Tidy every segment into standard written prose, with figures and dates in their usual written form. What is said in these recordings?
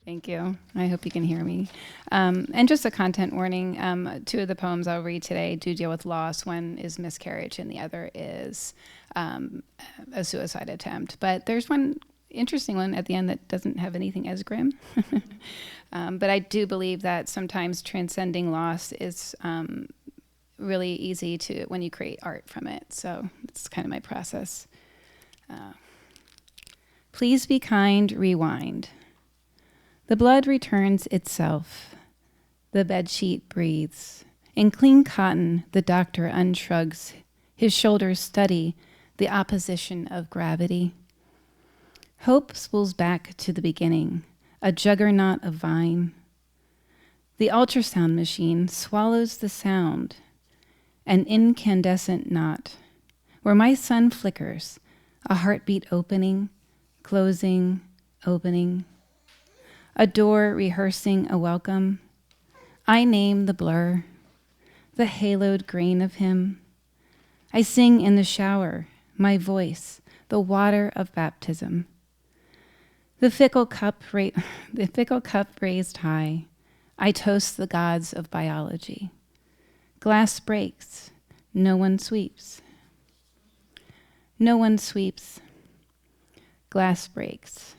Thank you. I hope you can hear me. And just a content warning, two of the poems I'll read today do deal with loss. One is miscarriage and the other is a suicide attempt. But there's one interesting one at the end that doesn't have anything as grim. But I do believe that sometimes transcending loss is really easy to when you create art from it. So it's kind of my process. Please be kind, rewind. The blood returns itself. The bedsheet breathes. In clean cotton, the doctor unshrugs. His shoulders study the opposition of gravity. Hope spools back to the beginning, a juggernaut of vine. The ultrasound machine swallows the sound, an incandescent knot, where my sun flickers, a heartbeat opening, closing, opening. A door rehearsing a welcome. I name the blur, the haloed grain of him. I sing in the shower, my voice, the water of baptism. The fickle cup raised high, I toast the gods of biology. Glass breaks, no one sweeps. No one sweeps. Glass breaks.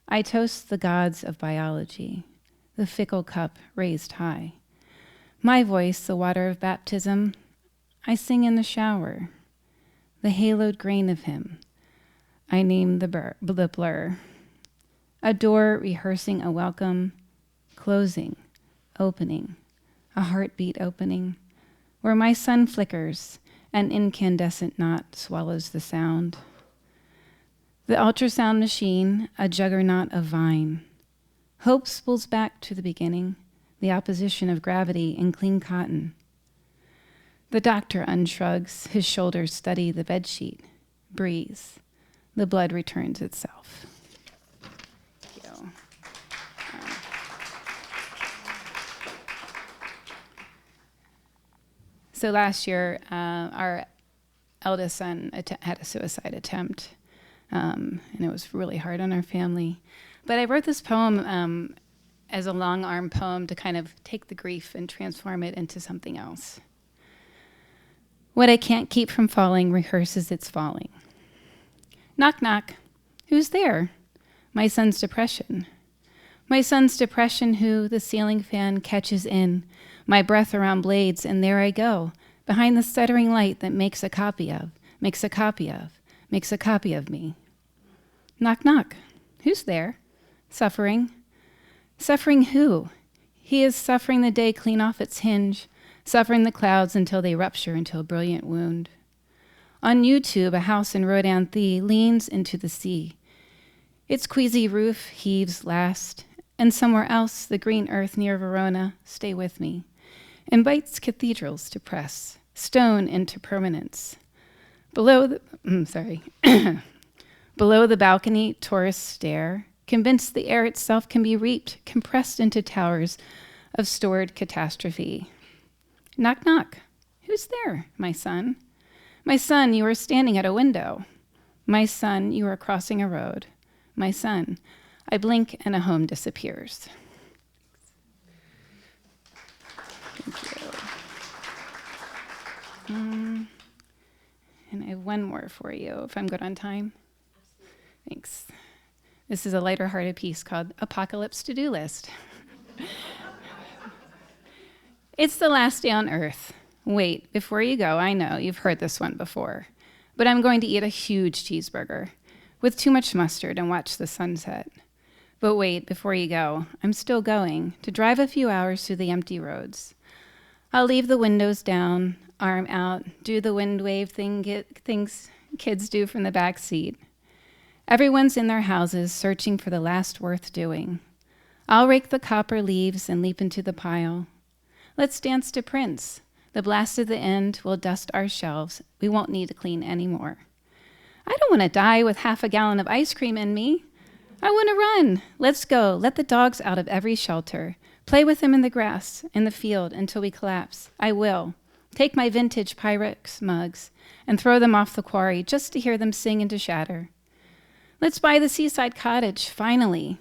I toast the gods of biology, the fickle cup raised high. My voice, the water of baptism, I sing in the shower, the haloed grain of him. I name the blur. A door rehearsing a welcome, closing, opening, a heartbeat opening, where my sun flickers, an incandescent knot swallows the sound. The ultrasound machine, a juggernaut of vine. Hope spools back to the beginning, the opposition of gravity in clean cotton. The doctor unshrugs, his shoulders study the bedsheet, breathes. The blood returns itself. Thank you. So last year, our eldest son had a suicide attempt. And it was really hard on our family. But I wrote this poem as a long arm poem to kind of take the grief and transform it into something else. What I can't keep from falling rehearses its falling. Knock, knock. Who's there? My son's depression. My son's depression who the ceiling fan catches in, my breath around blades, and there I go, behind the stuttering light that makes a copy of me. Knock, knock. Who's there? Suffering. Suffering who? He is suffering the day clean off its hinge, suffering the clouds until they rupture into a brilliant wound. On YouTube, a house in Rodanthe leans into the sea. Its queasy roof heaves last, and somewhere else, the green earth near Verona, stay with me, invites cathedrals to press, stone into permanence. Below the balcony, tourists stare, convinced the air itself can be reaped, compressed into towers of stored catastrophe. Knock, knock. Who's there, my son? My son, you are standing at a window. My son, you are crossing a road. My son, I blink and a home disappears. Thank you. And I have one more for you, if I'm good on time. Thanks. This is a lighter-hearted piece called Apocalypse To-Do List. It's the last day on Earth. Wait, before you go, I know you've heard this one before, but I'm going to eat a huge cheeseburger with too much mustard and watch the sunset. But wait, before you go, I'm still going to drive a few hours through the empty roads. I'll leave the windows down, arm out, do the wind wave things kids do from the back seat. Everyone's in their houses searching for the last worth doing. I'll rake the copper leaves and leap into the pile. Let's dance to Prince. The blast at the end will dust our shelves. We won't need to clean anymore. I don't want to die with half a gallon of ice cream in me. I want to run. Let's go. Let the dogs out of every shelter. Play with them in the grass, in the field, until we collapse. I will. Take my vintage Pyrex mugs and throw them off the quarry just to hear them sing and to shatter. Let's buy the seaside cottage, finally.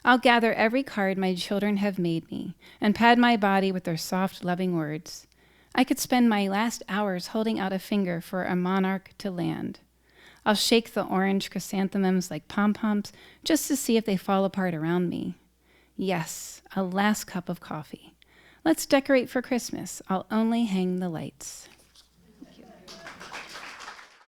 I'll gather every card my children have made me and pad my body with their soft, loving words. I could spend my last hours holding out a finger for a monarch to land. I'll shake the orange chrysanthemums like pom-poms just to see if they fall apart around me. Yes, a last cup of coffee. Let's decorate for Christmas. I'll only hang the lights.